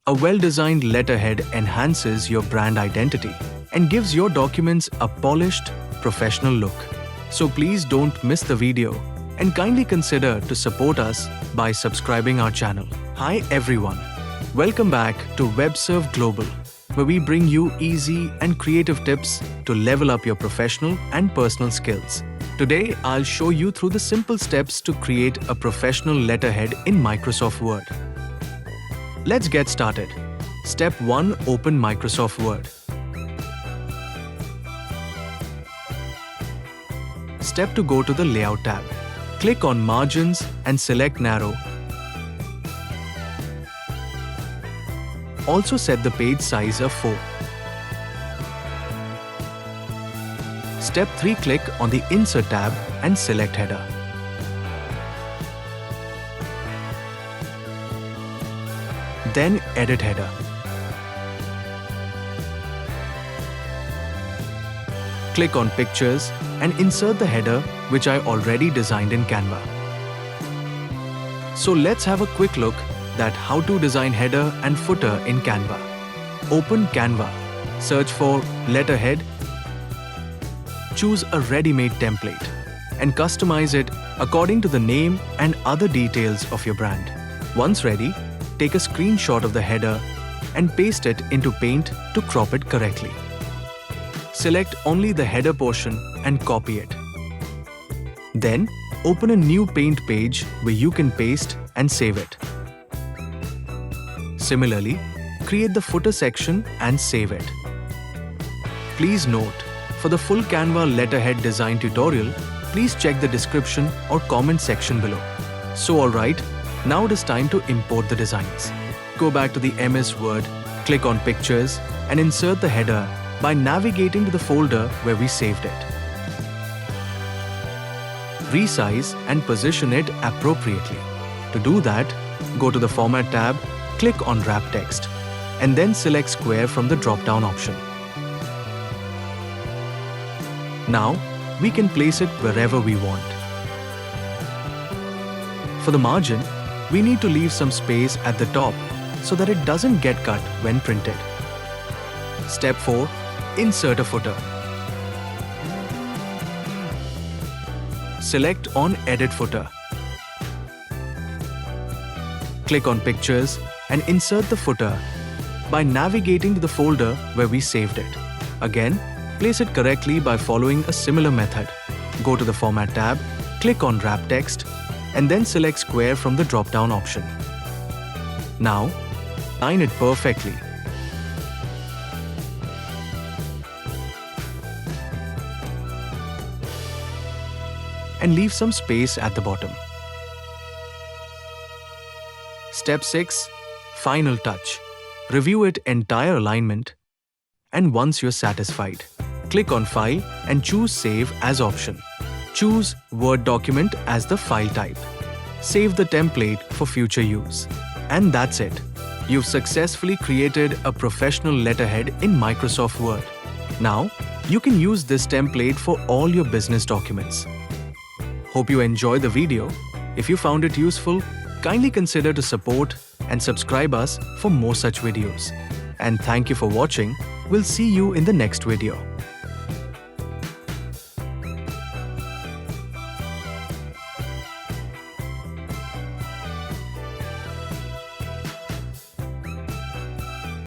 A well-designed letterhead enhances your brand identity and gives your documents a polished, professional look. So please don't miss the video and kindly consider to support us by subscribing our channel. Hi everyone, welcome back to WebServe Global, where we bring you easy and creative tips to level up your professional and personal skills. Today, I'll show you through the simple steps to create a professional letterhead in Microsoft Word. Let's get started. Step 1. Open Microsoft Word. Step 2. Go to the Layout tab. Click on Margins and select Narrow. Also set the page size of 4. Step 3. Click on the Insert tab and select Header. Then edit header. Click on Pictures and insert the header which I already designed in Canva. So let's have a quick look at how to design header and footer in Canva. Open Canva, search for letterhead, choose a ready-made template and customize it according to the name and other details of your brand. Once ready, take a screenshot of the header and paste it into Paint to crop it correctly. Select only the header portion and copy it. Then, open a new Paint page where you can paste and save it. Similarly, create the footer section and save it. Please note, for the full Canva letterhead design tutorial, please check the description or comment section below. So alright, now it is time to import the designs. Go back to the MS Word, click on Pictures and insert the header by navigating to the folder where we saved it. Resize and position it appropriately. To do that, go to the Format tab, click on Wrap Text, and then select Square from the drop-down option. Now, we can place it wherever we want. For the margin, we need to leave some space at the top so that it doesn't get cut when printed. Step 4. Insert a footer. Select on Edit Footer. Click on Pictures and insert the footer by navigating to the folder where we saved it. Again, place it correctly by following a similar method. Go to the Format tab, click on Wrap Text, and then select Square from the drop-down option. Now, align it perfectly. And leave some space at the bottom. Step 6. Final touch. Review its entire alignment, and once you're satisfied, click on File and choose Save as option. Choose Word document as the file type. Save the template for future use. And that's it. You've successfully created a professional letterhead in Microsoft Word. Now, you can use this template for all your business documents. Hope you enjoyed the video. If you found it useful, kindly consider to support and subscribe us for more such videos. And thank you for watching. We'll see you in the next video.